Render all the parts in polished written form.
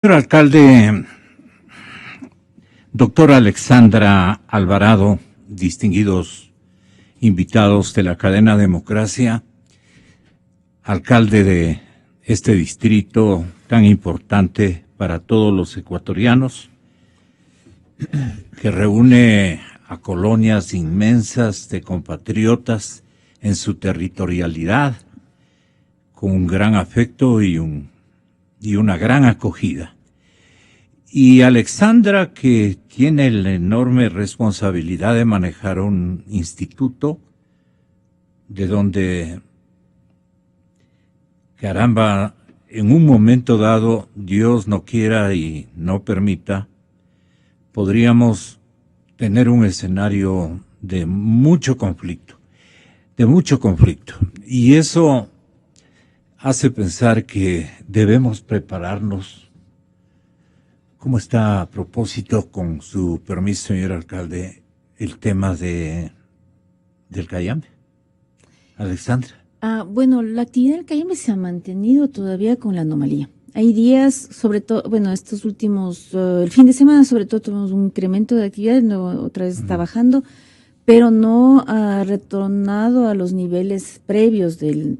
Señor alcalde, doctora Alexandra Alvarado, distinguidos invitados de la cadena Democracia, alcalde de este distrito tan importante para todos los ecuatorianos, que reúne a colonias inmensas de compatriotas en su territorialidad, con un gran afecto y una gran acogida. Y Alexandra, que tiene la enorme responsabilidad de manejar un instituto de donde, caramba, en un momento dado, Dios no quiera y no permita, podríamos tener un escenario de mucho conflicto. Y eso hace pensar que debemos prepararnos. ¿Cómo está, a propósito, con su permiso, señor alcalde, el tema del Cayambe? Alexandra. Bueno, la actividad del Cayambe se ha mantenido todavía con la anomalía. Hay días, sobre todo, bueno, estos últimos, el fin de semana sobre todo tuvimos un incremento de actividad, otra vez está bajando, pero no ha retornado a los niveles previos de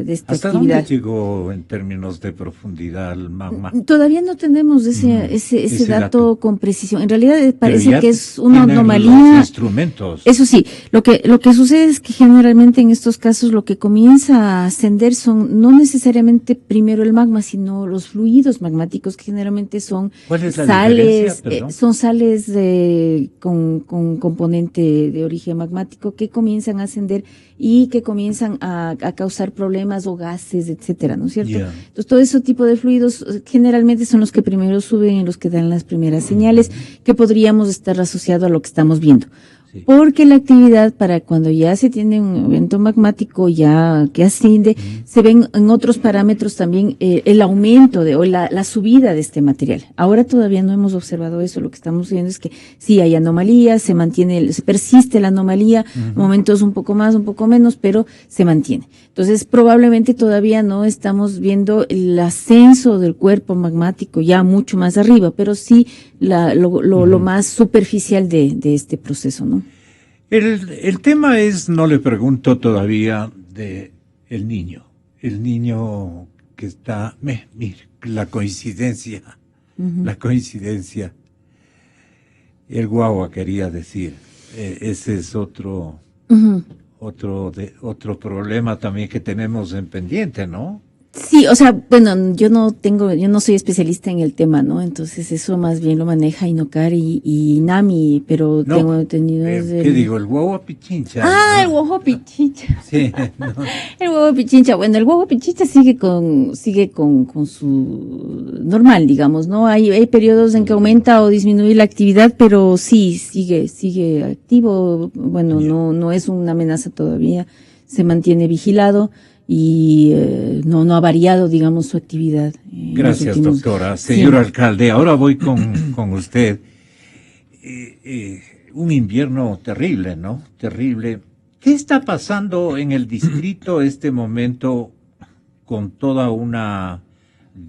esta ¿Hasta actividad. dónde llegó en términos de profundidad el magma? Todavía no tenemos ese dato con precisión. En realidad parece que es una tienen anomalía. Los instrumentos. Eso sí, lo que sucede es que generalmente en estos casos lo que comienza a ascender son no necesariamente primero el magma, sino los fluidos magmáticos, que generalmente son ¿Cuál es la sales, diferencia, son sales con componente de origen magmático que comienzan a ascender y que comienzan a causar problemas o gases, etcétera, ¿no es cierto? Yeah. Entonces, todo ese tipo de fluidos generalmente son los que primero suben y los que dan las primeras señales que podríamos estar asociados a lo que estamos viendo. Sí. Porque la actividad, para cuando ya se tiene un evento magmático ya que asciende, se ven en otros parámetros también el aumento o la subida de este material. Ahora todavía no hemos observado eso. Lo que estamos viendo es que sí hay anomalías, se persiste la anomalía, momentos un poco más, un poco menos, pero se mantiene. Entonces, probablemente todavía no estamos viendo el ascenso del cuerpo magmático ya mucho más arriba, pero sí lo más superficial de este proceso, ¿no? El tema es, no le pregunto todavía, de el niño que está, mire, la coincidencia, el guagua quería decir, ese es otro problema también que tenemos en pendiente, ¿no? Sí, o sea, bueno, yo no soy especialista en el tema, ¿no? Entonces eso más bien lo maneja Inocar y NAMI, pero no, tengo entendido ¿qué digo? El guagua Pichincha. Ah, ¿no? El guagua Pichincha. Sí. No. El guagua Pichincha. Bueno, el guagua Pichincha sigue con su normal, digamos, ¿no? Hay periodos en que aumenta o disminuye la actividad, pero sí, sigue activo. Bueno, no es una amenaza todavía. Se mantiene vigilado. Y no ha variado, digamos, su actividad. Gracias, doctora. Señor alcalde, ahora voy con usted. Un invierno terrible, ¿no? Terrible. ¿Qué está pasando en el distrito este momento con toda una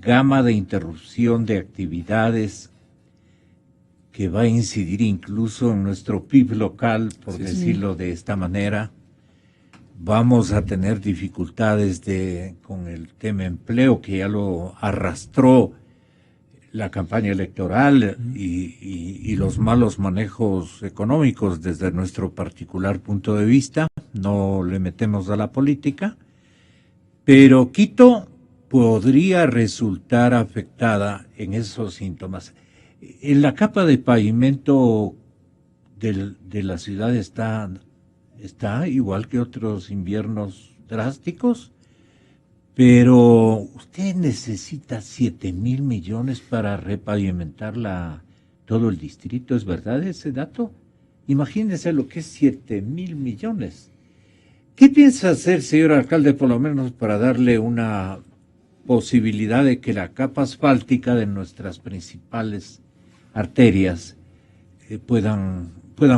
gama de interrupción de actividades que va a incidir incluso en nuestro PIB local, por decirlo de esta manera? Vamos a tener dificultades con el tema empleo, que ya lo arrastró la campaña electoral y los malos manejos económicos desde nuestro particular punto de vista. No le metemos a la política, pero Quito podría resultar afectada en esos síntomas. En la capa de pavimento de la ciudad está igual que otros inviernos drásticos, pero usted necesita 7,000 millones para repavimentar todo el distrito. ¿Es verdad ese dato? Imagínese lo que es 7,000 millones. ¿Qué piensa hacer, señor alcalde, por lo menos para darle una posibilidad de que la capa asfáltica de nuestras principales arterias puedan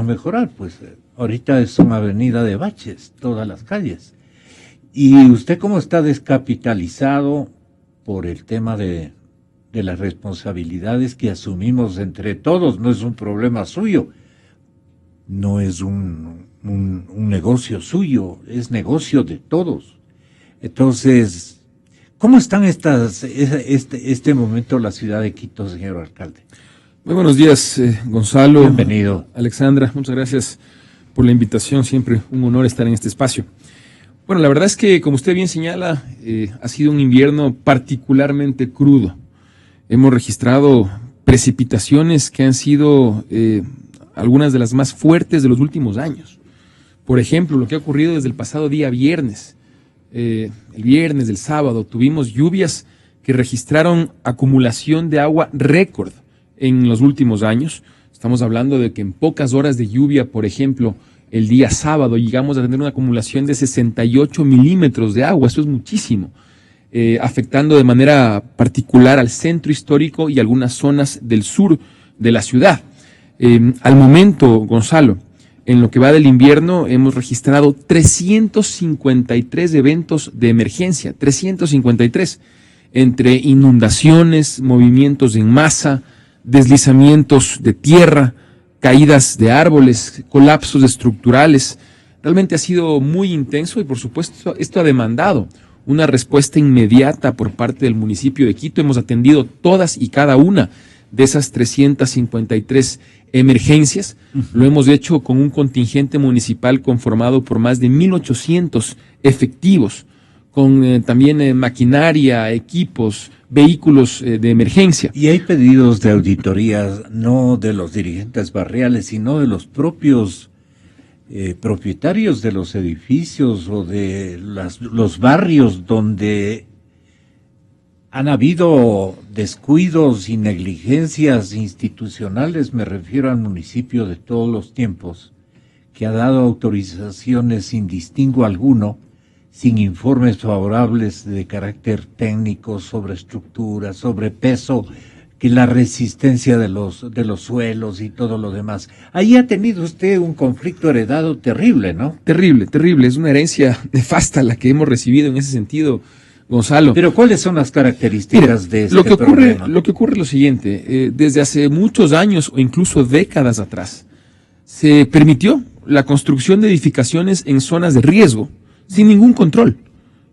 mejorar? Pues ahorita es una avenida de baches, todas las calles. ¿Y usted cómo está descapitalizado por el tema de de las responsabilidades que asumimos entre todos. No es un problema suyo, no es un negocio suyo, es negocio de todos. Entonces, ¿cómo están este momento la ciudad de Quito, señor alcalde? Muy buenos días, Gonzalo. Bienvenido. Alexandra, muchas gracias por la invitación, siempre un honor estar en este espacio. Bueno, la verdad es que, como usted bien señala, ha sido un invierno particularmente crudo. Hemos registrado precipitaciones que han sido algunas de las más fuertes de los últimos años. Por ejemplo, lo que ha ocurrido desde el pasado día viernes. El viernes, el sábado, tuvimos lluvias que registraron acumulación de agua récord en los últimos años. Estamos hablando de que en pocas horas de lluvia, por ejemplo, el día sábado llegamos a tener una acumulación de 68 milímetros de agua. Eso es muchísimo, afectando de manera particular al centro histórico y algunas zonas del sur de la ciudad. Al momento, Gonzalo, en lo que va del invierno, hemos registrado 353 eventos de emergencia, 353, entre inundaciones, movimientos en masa, deslizamientos de tierra, caídas de árboles, colapsos estructurales. Realmente ha sido muy intenso y, por supuesto, esto ha demandado una respuesta inmediata por parte del municipio de Quito. Hemos atendido todas y cada una de esas 353 emergencias. Lo hemos hecho con un contingente municipal conformado por más de 1,800 efectivos, con también maquinaria, equipos, vehículos de emergencia. Y hay pedidos de auditorías, no de los dirigentes barriales, sino de los propios propietarios de los edificios o de los barrios donde han habido descuidos y negligencias institucionales. Me refiero al municipio de todos los tiempos, que ha dado autorizaciones sin distingo alguno, sin informes favorables de carácter técnico sobre estructura, sobre peso, que la resistencia de los suelos y todo lo demás. Ahí ha tenido usted un conflicto heredado terrible, ¿no? Terrible, terrible. Es una herencia nefasta la que hemos recibido en ese sentido, Gonzalo. Pero ¿cuáles son las características de este problema? Lo que ocurre es lo siguiente. Desde hace muchos años o incluso décadas atrás, se permitió la construcción de edificaciones en zonas de riesgo sin ningún control.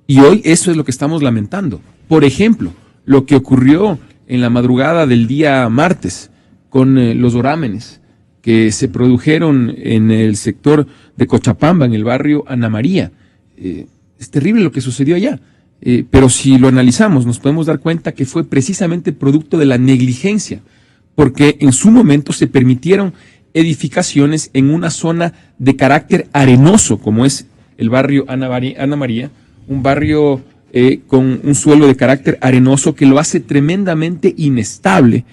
Y hoy eso es lo que estamos lamentando. Por ejemplo, lo que ocurrió en la madrugada del día martes con los orámenes que se produjeron en el sector de Cochapamba, en el barrio Ana María. Es terrible lo que sucedió allá. Pero si lo analizamos, nos podemos dar cuenta que fue precisamente producto de la negligencia, porque en su momento se permitieron edificaciones en una zona de carácter arenoso, como es el barrio Ana María, un barrio con un suelo de carácter arenoso que lo hace tremendamente inestable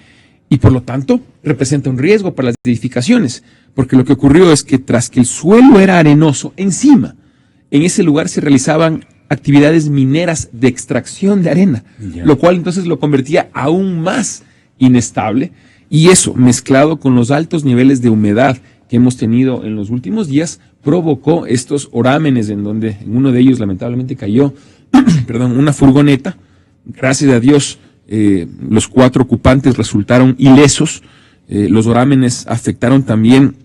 y por lo tanto representa un riesgo para las edificaciones, porque lo que ocurrió es que tras que el suelo era arenoso, encima, en ese lugar se realizaban actividades mineras de extracción de arena, lo cual entonces lo convertía aún más inestable, y eso, mezclado con los altos niveles de humedad que hemos tenido en los últimos días, provocó estos orámenes en donde en uno de ellos lamentablemente cayó una furgoneta. Gracias a Dios los 4 ocupantes resultaron ilesos. Los orámenes afectaron también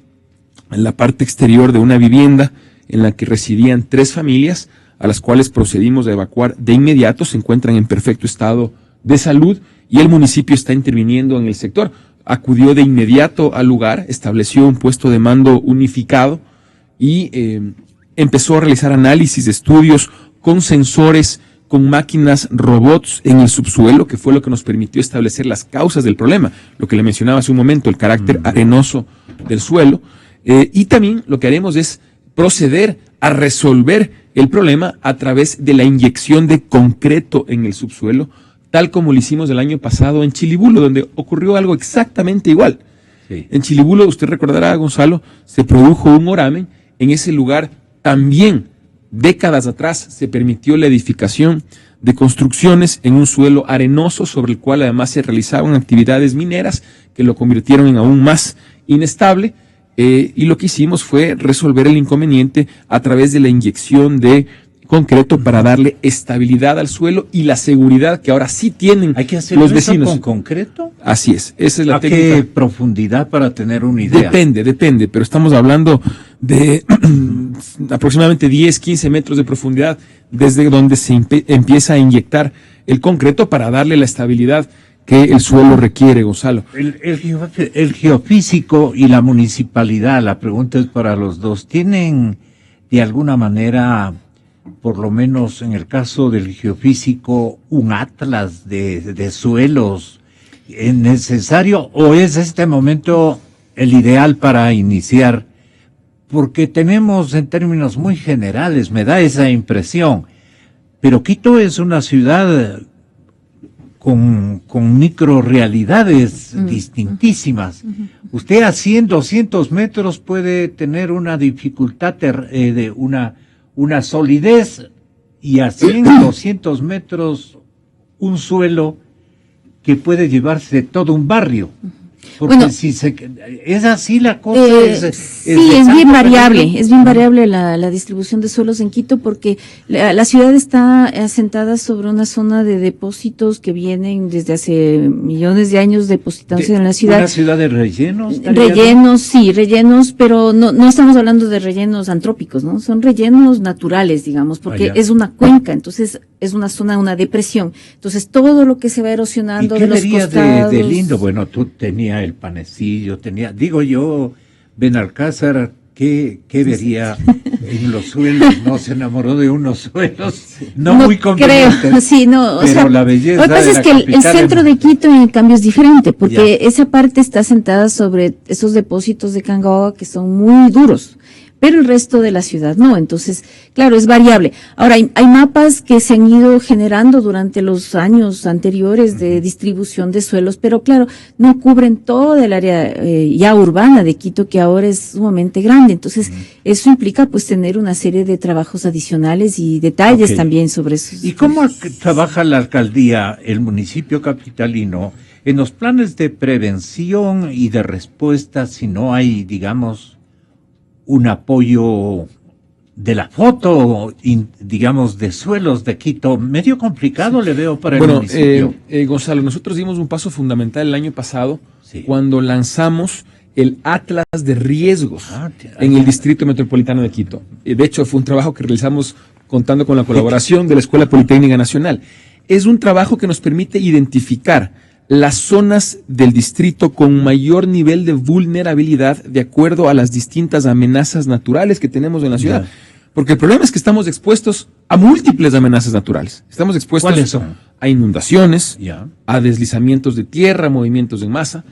la parte exterior de una vivienda en la que residían 3 familias, a las cuales procedimos a evacuar de inmediato. Se encuentran en perfecto estado de salud y el municipio está interviniendo en el sector. Acudió de inmediato al lugar, estableció un puesto de mando unificado y empezó a realizar análisis de estudios con sensores, con máquinas, robots en el subsuelo, que fue lo que nos permitió establecer las causas del problema, lo que le mencionaba hace un momento, el carácter arenoso del suelo. Y también lo que haremos es proceder a resolver el problema a través de la inyección de concreto en el subsuelo, tal como lo hicimos el año pasado en Chilibulo, donde ocurrió algo exactamente igual. Sí. En Chilibulo, usted recordará, Gonzalo, se produjo un oramen. En ese lugar también, décadas atrás, se permitió la edificación de construcciones en un suelo arenoso, sobre el cual además se realizaban actividades mineras que lo convirtieron en aún más inestable. Y lo que hicimos fue resolver el inconveniente a través de la inyección de concreto para darle estabilidad al suelo y la seguridad que ahora sí tienen ¿Hay que hacer los eso vecinos. con concreto? Así es, esa es la ¿A técnica. qué profundidad para tener una idea? Depende, pero estamos hablando de aproximadamente 10, 15 metros de profundidad desde donde se empieza a inyectar el concreto para darle la estabilidad que el suelo requiere, Gonzalo. El geofísico y la municipalidad, la pregunta es para los dos, ¿tienen de alguna manera, por lo menos en el caso del geofísico, un atlas de suelos necesario, o es este momento el ideal para iniciar? Porque tenemos en términos muy generales, me da esa impresión, pero Quito es una ciudad con microrealidades distintísimas. Usted a 100, 200 metros puede tener una dificultad de una solidez, y a 100, 200 metros un suelo que puede llevarse todo un barrio. Porque Bueno, si es así la cosa. Sí, es bien variable la distribución de suelos en Quito, porque la ciudad está asentada sobre una zona de depósitos que vienen desde hace millones de años depositándose en la ciudad. ¿Una ciudad de rellenos? Rellenos, pero no estamos hablando de rellenos antrópicos, ¿no? Son rellenos naturales, digamos, porque es una cuenca, entonces es una zona, una depresión. Entonces todo lo que se va erosionando de los costados. De lindo? Bueno, tú tenías el panecillo, digo yo, Benalcázar, ¿qué vería en los suelos? No se enamoró de unos suelos no muy convenientes. Creo, sí, no, pero o sea, la belleza. Lo que pasa es que el centro de Quito, en cambio, es diferente, porque esa parte está sentada sobre esos depósitos de Cangoa que son muy duros, pero el resto de la ciudad no. Entonces, claro, es variable. Ahora, hay mapas que se han ido generando durante los años anteriores de distribución de suelos, pero claro, no cubren todo el área ya urbana de Quito, que ahora es sumamente grande. Entonces, eso implica pues tener una serie de trabajos adicionales y detalles también sobre eso. ¿Y cómo trabaja la alcaldía, el municipio capitalino, en los planes de prevención y de respuesta si no hay, digamos, un apoyo de la foto, digamos, de suelos de Quito? Medio complicado le veo para el municipio. Gonzalo, nosotros dimos un paso fundamental el año pasado cuando lanzamos el Atlas de Riesgos en el Distrito Metropolitano de Quito. De hecho, fue un trabajo que realizamos contando con la colaboración de la Escuela Politécnica Nacional. Es un trabajo que nos permite identificar las zonas del distrito con mayor nivel de vulnerabilidad de acuerdo a las distintas amenazas naturales que tenemos en la ciudad. Porque el problema es que estamos expuestos a múltiples amenazas naturales. Estamos expuestos a inundaciones, a deslizamientos de tierra, movimientos en masa.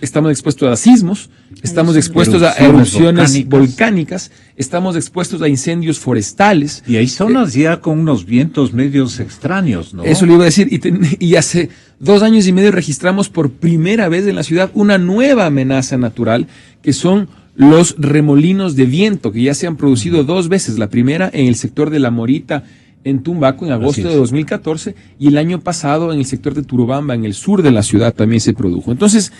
Estamos expuestos a sismos, estamos expuestos a erupciones volcánicas, estamos expuestos a incendios forestales. Y hay zonas ya con unos vientos medios extraños, ¿no? Eso le iba a decir. Y hace 2 años y medio registramos por primera vez en la ciudad una nueva amenaza natural, que son los remolinos de viento, que ya se han producido 2 veces. La primera en el sector de La Morita, en Tumbaco, en agosto de 2014, y el año pasado en el sector de Turubamba, en el sur de la ciudad, también se produjo. Entonces,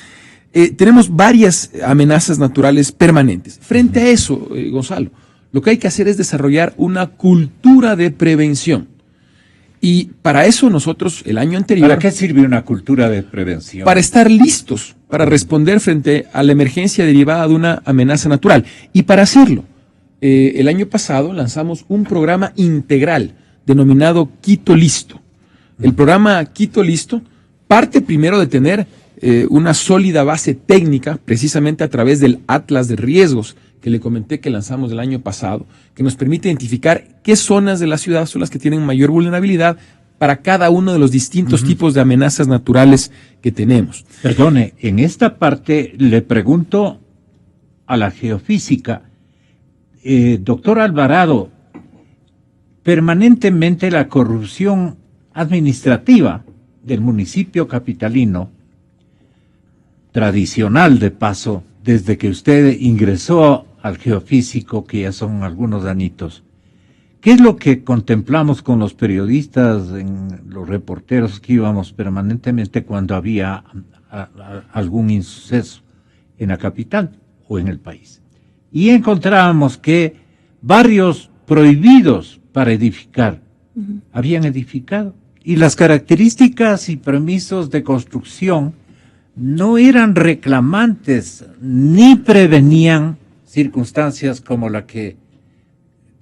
tenemos varias amenazas naturales permanentes. Frente a eso, Gonzalo, lo que hay que hacer es desarrollar una cultura de prevención. Y para eso nosotros, el año anterior... ¿Para qué sirve una cultura de prevención? Para estar listos, para responder frente a la emergencia derivada de una amenaza natural. Y para hacerlo, el año pasado lanzamos un programa integral denominado Quito Listo. El programa Quito Listo parte primero de tener una sólida base técnica, precisamente a través del Atlas de Riesgos, que le comenté que lanzamos el año pasado, que nos permite identificar qué zonas de la ciudad son las que tienen mayor vulnerabilidad para cada uno de los distintos tipos de amenazas naturales que tenemos. Perdone, en esta parte le pregunto a la geofísica, doctor Alvarado, permanentemente la corrupción administrativa del municipio capitalino, tradicional de paso, desde que usted ingresó al geofísico, que ya son algunos añitos, ¿qué es lo que contemplamos con los periodistas, los reporteros que íbamos permanentemente cuando había algún insuceso en la capital o en el país? Y encontrábamos que barrios prohibidos para edificar. Habían edificado. Y las características y permisos de construcción no eran reclamantes ni prevenían circunstancias como la que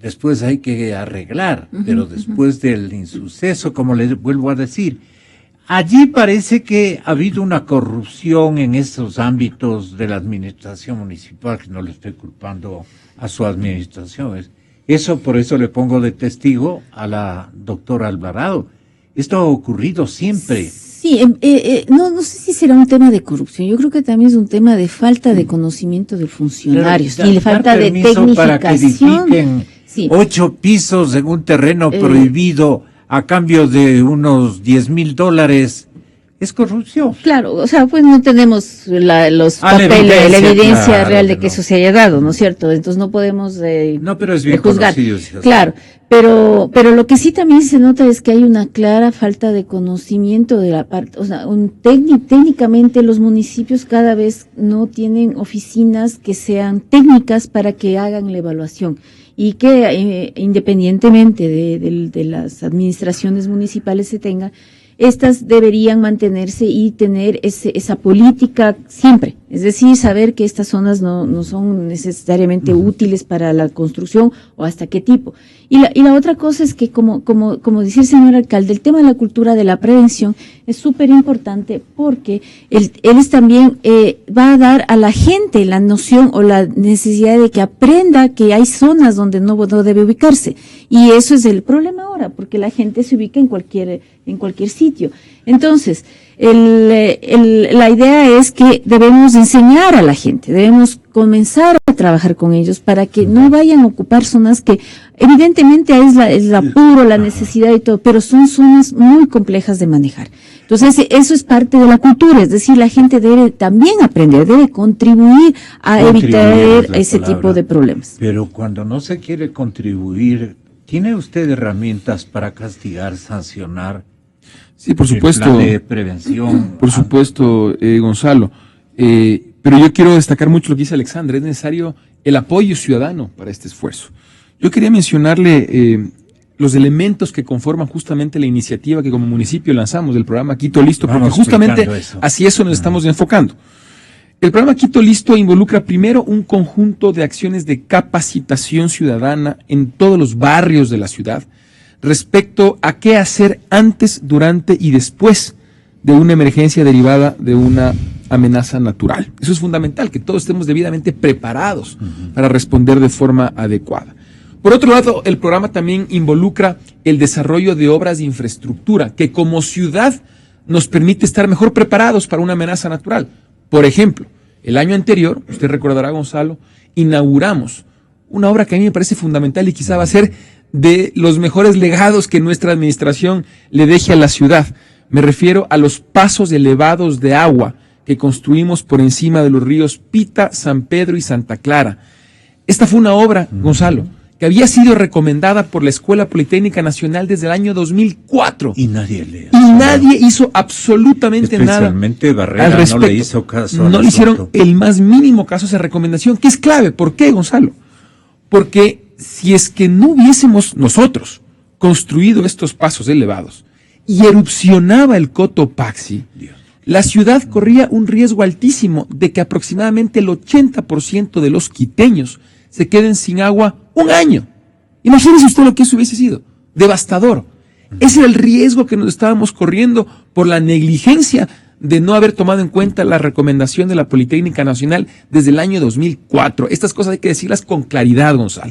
después hay que arreglar, pero después del insuceso, como les vuelvo a decir, allí parece que ha habido una corrupción en esos ámbitos de la administración municipal, que no le estoy culpando a su administración. Eso, por eso le pongo de testigo a la doctora Alvarado. Esto ha ocurrido siempre. Sí, no sé si será un tema de corrupción. Yo creo que también es un tema de falta de conocimiento del funcionario y de falta de tecnificación. Para que edifiquen 8 pisos en un terreno prohibido a cambio de unos $10,000, es corrupción. Claro, o sea, pues no tenemos los papeles, la evidencia real de que eso se haya dado, ¿no es cierto? Entonces no podemos no, pero es bien juzgar. Conocido, claro, pero lo que sí también se nota es que hay una clara falta de conocimiento de la parte, o sea, técnicamente los municipios cada vez no tienen oficinas que sean técnicas para que hagan la evaluación. Y que independientemente de las administraciones municipales se tenga, estas deberían mantenerse y tener esa política siempre. Es decir, saber que estas zonas no son necesariamente útiles para la construcción o hasta qué tipo. Y la otra cosa es que, como decía el señor alcalde, el tema de la cultura de la prevención es súper importante porque él es también va a dar a la gente la noción o la necesidad de que aprenda que hay zonas donde no debe ubicarse. Y eso es el problema ahora, porque la gente se ubica en cualquier sitio. Entonces, la idea es que debemos enseñar a la gente, debemos comenzar a trabajar con ellos para que no vayan a ocupar zonas que evidentemente es la apuro, la necesidad y todo, pero son zonas muy complejas de manejar. Entonces, eso es parte de la cultura, es decir, la gente debe también aprender, debe contribuir a evitar ese tipo de problemas. Pero cuando no se quiere contribuir, ¿tiene usted herramientas para castigar, sancionar? Sí, por supuesto. El plan de prevención. Por supuesto, Gonzalo. Pero yo quiero destacar mucho lo que dice Alexandra. Es necesario el apoyo ciudadano para este esfuerzo. Yo quería mencionarle los elementos que conforman justamente la iniciativa que como municipio lanzamos del programa Quito Listo, porque justamente hacia eso nos estamos enfocando. El programa Quito Listo involucra primero un conjunto de acciones de capacitación ciudadana en todos los barrios de la ciudad respecto a qué hacer antes, durante y después de una emergencia derivada de una amenaza natural. Eso es fundamental, que todos estemos debidamente preparados para responder de forma adecuada. Por otro lado, el programa también involucra el desarrollo de obras de infraestructura que como ciudad nos permite estar mejor preparados para una amenaza natural. Por ejemplo, el año anterior, usted recordará, Gonzalo, inauguramos una obra que a mí me parece fundamental y quizá va a ser de los mejores legados que nuestra administración le deje a la ciudad. Me refiero a los pasos elevados de agua que construimos por encima de los ríos Pita, San Pedro y Santa Clara. Esta fue una obra, Gonzalo, que había sido recomendada por la Escuela Politécnica Nacional desde el año 2004. Y nadie hizo absolutamente nada. Especialmente Barrera no le hizo caso. No le hicieron el más mínimo caso a esa recomendación, que es clave. ¿Por qué, Gonzalo? Porque si es que no hubiésemos nosotros construido estos pasos elevados y erupcionaba el Cotopaxi, la ciudad corría un riesgo altísimo de que aproximadamente el 80% de los quiteños se queden sin agua un año. Imagínese usted lo que eso hubiese sido. Devastador. Ese era el riesgo que nos estábamos corriendo por la negligencia de no haber tomado en cuenta la recomendación de la Politécnica Nacional desde el año 2004. Estas cosas hay que decirlas con claridad, Gonzalo.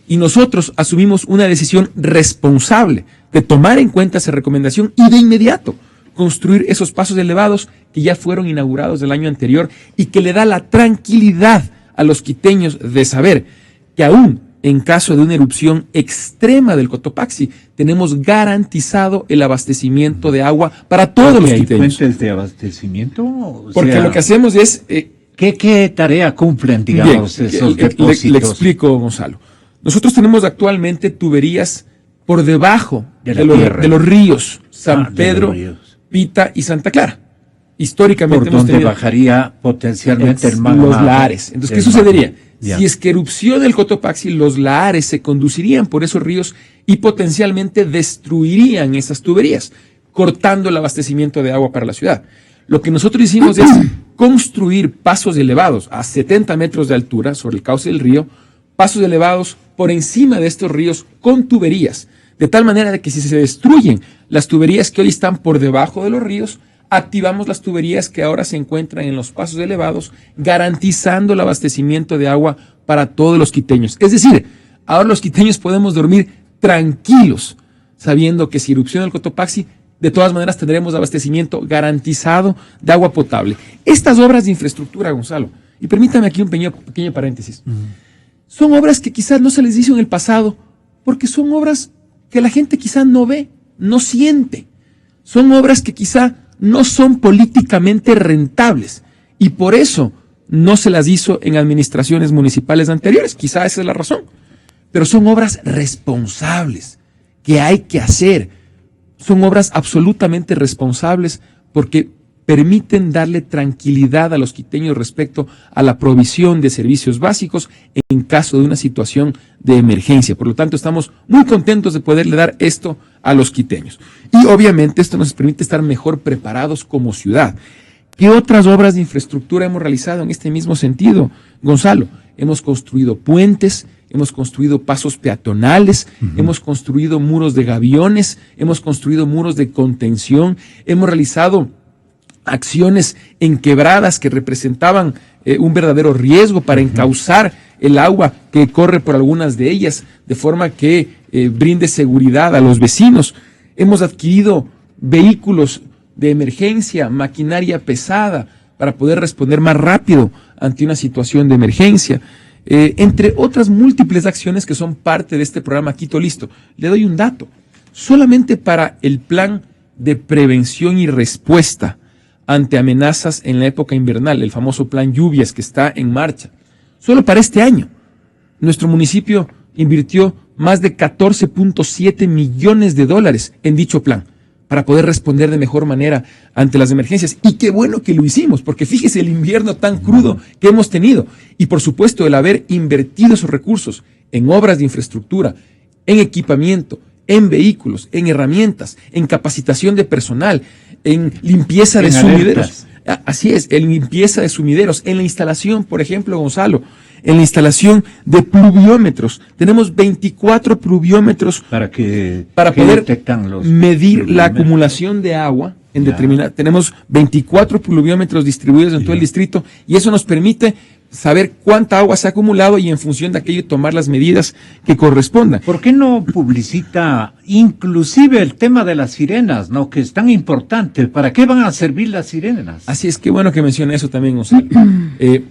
Y nosotros asumimos una decisión responsable de tomar en cuenta esa recomendación y de inmediato construir esos pasos elevados que ya fueron inaugurados el año anterior y que le da la tranquilidad a los quiteños de saber que aún en caso de una erupción extrema del Cotopaxi tenemos garantizado el abastecimiento de agua para todos los quiteños. ¿Hay fuentes de abastecimiento? Porque lo que hacemos es... ¿Qué tarea cumplen, digamos, esos depósitos? Le explico, Gonzalo. Nosotros tenemos actualmente tuberías por debajo de los ríos San Pedro, Pita y Santa Clara. Históricamente por donde bajaría potencialmente el magma. Los lares. Entonces, ¿qué sucedería? Ya. Si es que erupciona el Cotopaxi, los lahares se conducirían por esos ríos y potencialmente destruirían esas tuberías, cortando el abastecimiento de agua para la ciudad. Lo que nosotros hicimos es construir pasos elevados a 70 metros de altura sobre el cauce del río, pasos elevados por encima de estos ríos con tuberías, de tal manera de que si se destruyen las tuberías que hoy están por debajo de los ríos, activamos las tuberías que ahora se encuentran en los pasos elevados, garantizando el abastecimiento de agua para todos los quiteños. Es decir, ahora los quiteños podemos dormir tranquilos, sabiendo que si erupciona el Cotopaxi, de todas maneras tendremos abastecimiento garantizado de agua potable. Estas obras de infraestructura, Gonzalo, y permítame aquí un pequeño paréntesis, son obras que quizás no se les hizo en el pasado, porque son obras que la gente quizás no ve, no siente. Son obras que quizá no son políticamente rentables y por eso no se las hizo en administraciones municipales anteriores. Quizá esa es la razón. Pero son obras responsables que hay que hacer. Son obras absolutamente responsables porque permiten darle tranquilidad a los quiteños respecto a la provisión de servicios básicos en caso de una situación de emergencia. Por lo tanto, estamos muy contentos de poderle dar esto a los quiteños. Y obviamente esto nos permite estar mejor preparados como ciudad. ¿Qué otras obras de infraestructura hemos realizado en este mismo sentido, Gonzalo? Hemos construido puentes, hemos construido pasos peatonales, hemos construido muros de gaviones, hemos construido muros de contención, hemos realizado acciones en quebradas que representaban un verdadero riesgo para encauzar el agua que corre por algunas de ellas, de forma que brinde seguridad a los vecinos. Hemos adquirido vehículos de emergencia, maquinaria pesada, para poder responder más rápido ante una situación de emergencia, entre otras múltiples acciones que son parte de este programa Quito Listo. Le doy un dato. Solamente para el plan de prevención y respuesta ante amenazas en la época invernal, el famoso plan lluvias que está en marcha, solo para este año, nuestro municipio invirtió más de 14.7 millones de dólares en dicho plan para poder responder de mejor manera ante las emergencias. Y qué bueno que lo hicimos, porque fíjese el invierno tan crudo que hemos tenido. Y por supuesto el haber invertido esos recursos en obras de infraestructura, en equipamiento, en vehículos, en herramientas, en capacitación de personal, en limpieza de sumideros. Así es, en limpieza de sumideros, en la instalación, por ejemplo, Gonzalo, en la instalación de pluviómetros. Tenemos 24 pluviómetros para poder medir la acumulación de agua en determinada. Tenemos 24 pluviómetros distribuidos en todo el distrito y eso nos permite saber cuánta agua se ha acumulado y en función de aquello tomar las medidas que correspondan. ¿Por qué no publicita inclusive el tema de las sirenas, no, que es tan importante? ¿Para qué van a servir las sirenas? Así es, qué bueno que menciona eso también, Gonzalo.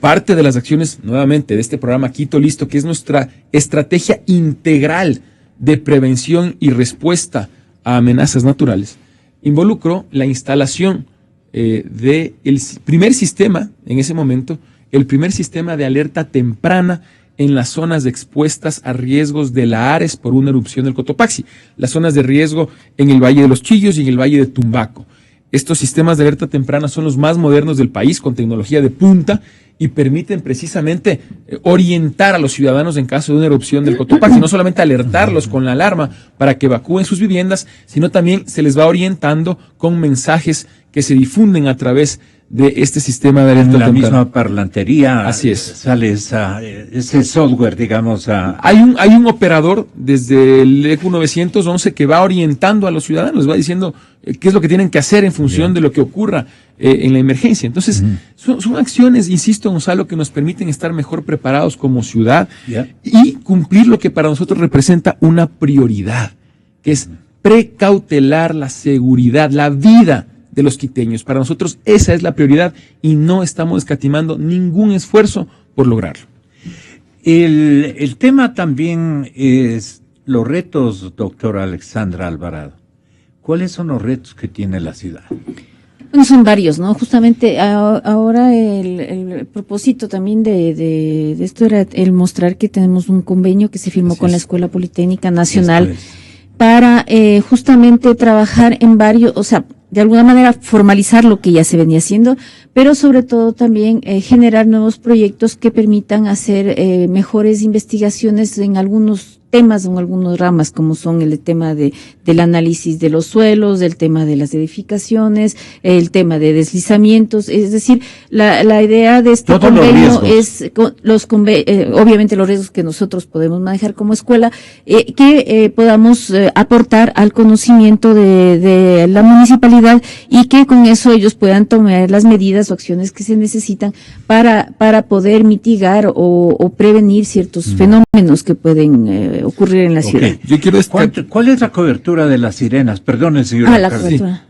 Parte de las acciones, nuevamente, de este programa Quito Listo, que es nuestra estrategia integral de prevención y respuesta a amenazas naturales, involucró la instalación del primer sistema, en ese momento, el primer sistema de alerta temprana en las zonas expuestas a riesgos de lahares por una erupción del Cotopaxi, las zonas de riesgo en el Valle de los Chillos y en el Valle de Tumbaco. Estos sistemas de alerta temprana son los más modernos del país, con tecnología de punta, y permiten precisamente orientar a los ciudadanos en caso de una erupción del Cotopaxi, no solamente alertarlos con la alarma para que evacúen sus viviendas, sino también se les va orientando con mensajes que se difunden a través de este sistema de alerta temprana. En la misma parlantería. Así es. Sale ese software, digamos. Hay un operador desde el ECU 911 que va orientando a los ciudadanos, va diciendo qué es lo que tienen que hacer en función de lo que ocurra en la emergencia. Entonces, son acciones, insisto, Gonzalo, que nos permiten estar mejor preparados como ciudad y cumplir lo que para nosotros representa una prioridad, que es precautelar la seguridad, la vida de los quiteños. Para nosotros esa es la prioridad y no estamos escatimando ningún esfuerzo por lograrlo. El tema también es los retos, doctora Alexandra Alvarado. ¿Cuáles son los retos que tiene la ciudad? Bueno, son varios, ¿no? Justamente ahora el propósito también de esto era el mostrar que tenemos un convenio que se firmó con la Escuela Politécnica Nacional para justamente trabajar en varios, o sea, de alguna manera formalizar lo que ya se venía haciendo, pero sobre todo también generar nuevos proyectos que permitan hacer mejores investigaciones en algunos temas o en algunas ramas, como son el tema del análisis de los suelos, el tema de las edificaciones, el tema de deslizamientos. Es decir, la idea de este convenio es obviamente los riesgos que nosotros podemos manejar como escuela, que podamos aportar al conocimiento de la municipalidad y que con eso ellos puedan tomar las medidas o acciones que se necesitan para poder mitigar o prevenir ciertos fenómenos que pueden ocurrir en la ciudad. Yo quiero ¿Cuál es la cobertura de las sirenas? Perdón, señor la cobertura.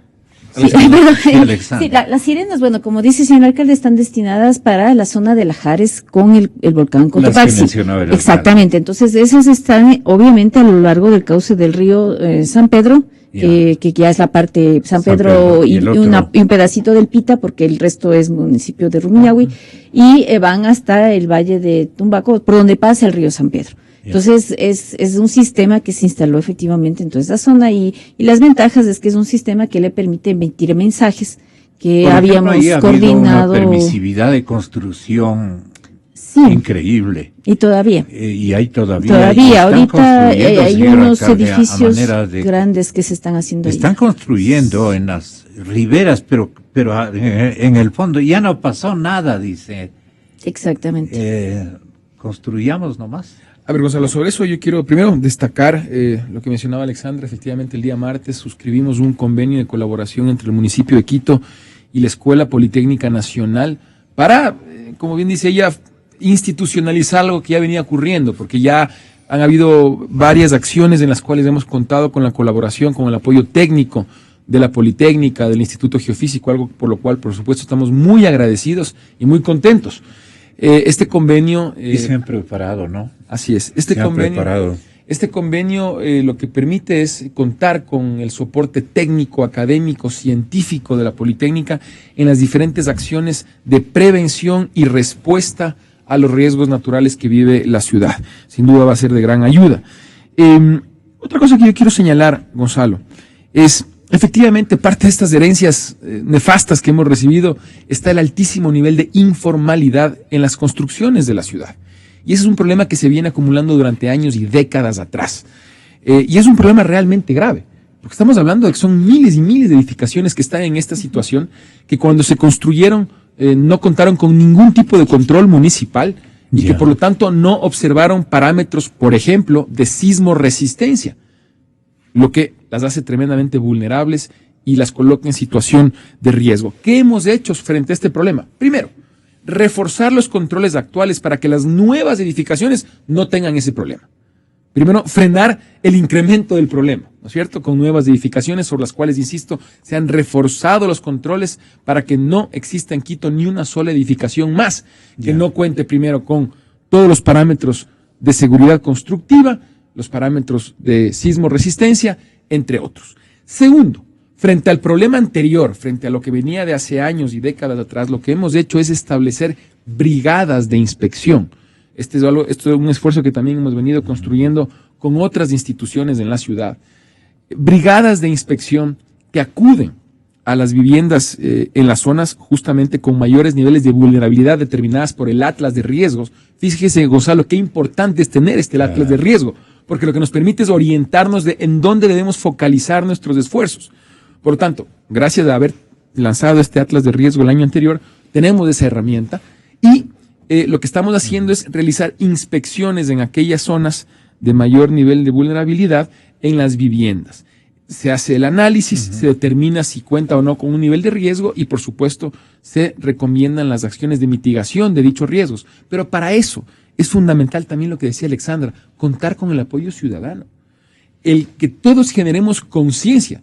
Sí, las sirenas, bueno, como dice el señor alcalde, están destinadas para la zona de Lajares con el volcán Cotopaxi. Exactamente, entonces esas están obviamente a lo largo del cauce del río San Pedro, que ya es la parte San Pedro y un pedacito del Pita, porque el resto es municipio de Rumiñahui, y van hasta el valle de Tumbaco, por donde pasa el río San Pedro. Entonces es un sistema que se instaló efectivamente en toda esa zona y las ventajas es que es un sistema que le permite emitir mensajes que habíamos coordinado. Una permisividad de construcción increíble. Y todavía. Y hay todavía. Todavía, ahorita hay unos edificios grandes que se están haciendo. Están construyendo en las riberas, pero en el fondo ya no pasó nada, dice. Exactamente. Construyamos nomás. A ver, Gonzalo, sobre eso yo quiero primero destacar lo que mencionaba Alexandra. Efectivamente, el día martes suscribimos un convenio de colaboración entre el municipio de Quito y la Escuela Politécnica Nacional para, como bien dice ella, institucionalizar algo que ya venía ocurriendo, porque ya han habido varias acciones en las cuales hemos contado con la colaboración, con el apoyo técnico de la Politécnica, del Instituto Geofísico, algo por lo cual, por supuesto, estamos muy agradecidos y muy contentos. Este convenio... y se han preparado, ¿no? Así es. Este convenio lo que permite es contar con el soporte técnico, académico, científico de la Politécnica en las diferentes acciones de prevención y respuesta a los riesgos naturales que vive la ciudad. Sin duda va a ser de gran ayuda. Otra cosa que yo quiero señalar, Gonzalo, es... Efectivamente, parte de estas herencias nefastas que hemos recibido está el altísimo nivel de informalidad en las construcciones de la ciudad. Y ese es un problema que se viene acumulando durante años y décadas atrás. Y es un problema realmente grave, porque estamos hablando de que son miles y miles de edificaciones que están en esta situación, que cuando se construyeron no contaron con ningún tipo de control municipal y que por lo tanto no observaron parámetros, por ejemplo, de sismo resistencia, lo que las hace tremendamente vulnerables y las coloca en situación de riesgo. ¿Qué hemos hecho frente a este problema? Primero, reforzar los controles actuales para que las nuevas edificaciones no tengan ese problema. Primero, frenar el incremento del problema, ¿no es cierto? Con nuevas edificaciones sobre las cuales, insisto, se han reforzado los controles para que no exista en Quito ni una sola edificación más que no cuente primero con todos los parámetros de seguridad constructiva, los parámetros de sismo resistencia, entre otros. Segundo, frente al problema anterior, frente a lo que venía de hace años y décadas atrás, lo que hemos hecho es establecer brigadas de inspección. Esto es un esfuerzo que también hemos venido construyendo con otras instituciones en la ciudad. Brigadas de inspección que acuden a las viviendas en las zonas justamente con mayores niveles de vulnerabilidad determinadas por el Atlas de Riesgos. Fíjese, Gonzalo, qué importante es tener este Atlas de Riesgo, porque lo que nos permite es orientarnos de en dónde debemos focalizar nuestros esfuerzos. Por lo tanto, gracias a haber lanzado este Atlas de Riesgo el año anterior, tenemos esa herramienta y lo que estamos haciendo es realizar inspecciones en aquellas zonas de mayor nivel de vulnerabilidad en las viviendas. Se hace el análisis, se determina si cuenta o no con un nivel de riesgo y, por supuesto, se recomiendan las acciones de mitigación de dichos riesgos. Pero para eso es fundamental también lo que decía Alexandra, contar con el apoyo ciudadano. El que todos generemos conciencia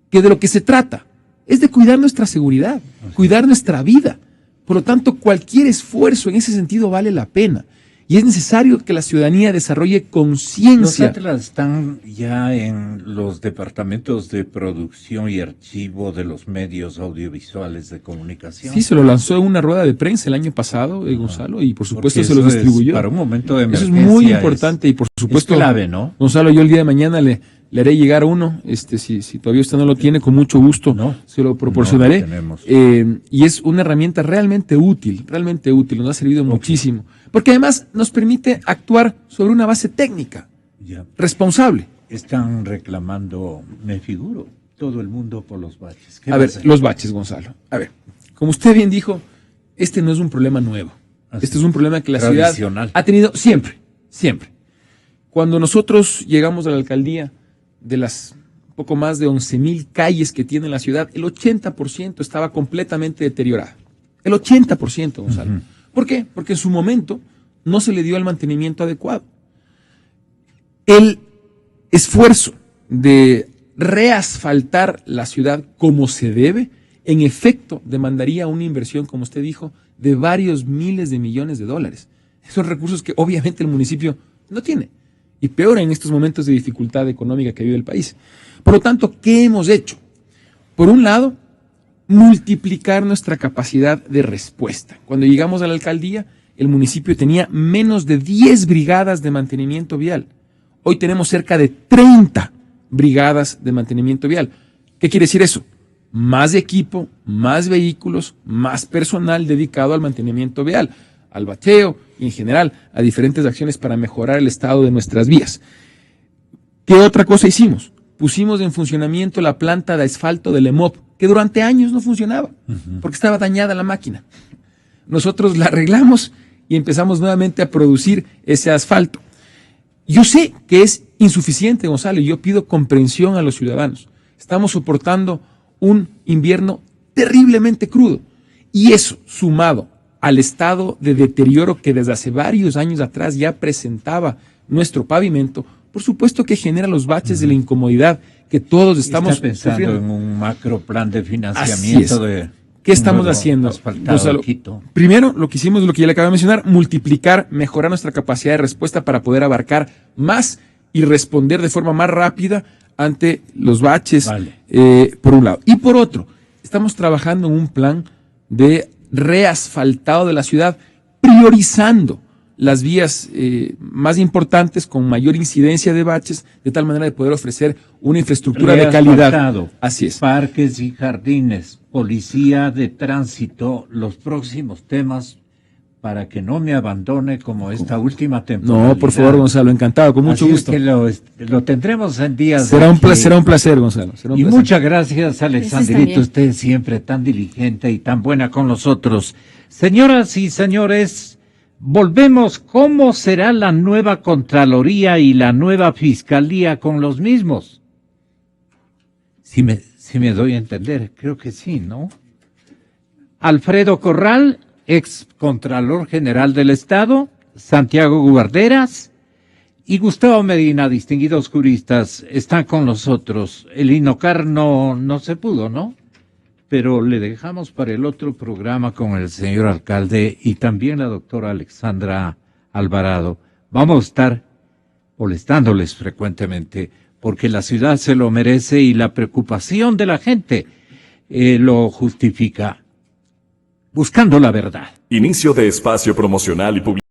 que de lo que se trata es de cuidar nuestra seguridad, cuidar nuestra vida. Por lo tanto, cualquier esfuerzo en ese sentido vale la pena. Y es necesario que la ciudadanía desarrolle conciencia. Los atlas están ya en los departamentos de producción y archivo de los medios audiovisuales de comunicación. Sí, se lo lanzó en una rueda de prensa el año pasado, Gonzalo, y por supuesto se los distribuyó. Para un momento de emergencia. Eso es muy importante y por supuesto, es clave, ¿no? Gonzalo, yo el día de mañana le le haré llegar uno, si todavía usted no lo tiene, con mucho gusto se lo proporcionaré. No lo tenemos. Y es una herramienta realmente útil, nos ha servido muchísimo, porque además nos permite actuar sobre una base técnica, responsable. Están reclamando, me figuro, todo el mundo por los baches. A ver, los baches, Gonzalo. A ver, como usted bien dijo, este no es un problema nuevo. Este es un problema que la ciudad ha tenido siempre. Cuando nosotros llegamos a la alcaldía, de las poco más de 11,000 calles que tiene la ciudad, el 80% estaba completamente deteriorada. El 80%, Gonzalo. ¿Por qué? Porque en su momento no se le dio el mantenimiento adecuado. El esfuerzo de reasfaltar la ciudad como se debe, en efecto, demandaría una inversión, como usted dijo, de varios miles de millones de dólares. Esos recursos que obviamente el municipio no tiene. Y peor en estos momentos de dificultad económica que vive el país. Por lo tanto, ¿qué hemos hecho? Por un lado, multiplicar nuestra capacidad de respuesta. Cuando llegamos a la alcaldía, el municipio tenía menos de 10 brigadas de mantenimiento vial. Hoy tenemos cerca de 30 brigadas de mantenimiento vial. ¿Qué quiere decir eso? Más equipo, más vehículos, más personal dedicado al mantenimiento vial, al bacheo y en general a diferentes acciones para mejorar el estado de nuestras vías. ¿Qué otra cosa hicimos? Pusimos en funcionamiento la planta de asfalto del EMOP, que durante años no funcionaba, porque estaba dañada la máquina. Nosotros la arreglamos y empezamos nuevamente a producir ese asfalto. Yo sé que es insuficiente, Gonzalo, y yo pido comprensión a los ciudadanos. Estamos soportando un invierno terriblemente crudo, y eso, sumado al estado de deterioro que desde hace varios años atrás ya presentaba nuestro pavimento, por supuesto que genera los baches de la incomodidad que todos estamos pensando sufriendo. En un macro plan de financiamiento de... ¿Qué estamos haciendo, Gonzalo? Primero, lo que hicimos, lo que ya le acabo de mencionar, multiplicar, mejorar nuestra capacidad de respuesta para poder abarcar más y responder de forma más rápida ante los baches, por un lado. Y por otro, estamos trabajando en un plan de reasfaltado de la ciudad, priorizando las vías más importantes con mayor incidencia de baches, de tal manera de poder ofrecer una infraestructura de calidad. Así es. Parques y jardines, policía de tránsito, los próximos temas para que no me abandone como esta última temporada. No, por favor, Gonzalo, encantado, con mucho gusto. Es que lo tendremos en días. Será un placer, Gonzalo. Y muchas gracias, Alexandrito, usted siempre tan diligente y tan buena con nosotros. Señoras y señores, volvemos. ¿Cómo será la nueva Contraloría y la nueva Fiscalía con los mismos? Si me doy a entender, creo que sí, ¿no? Alfredo Corral, ex Contralor General del Estado, Santiago Guarderas y Gustavo Medina, distinguidos juristas, están con nosotros. El INOCAR no se pudo, ¿no? Pero le dejamos para el otro programa con el señor alcalde y también la doctora Alexandra Alvarado. Vamos a estar molestándoles frecuentemente porque la ciudad se lo merece y la preocupación de la gente lo justifica. Buscando la verdad. Inicio de espacio promocional y publicidad.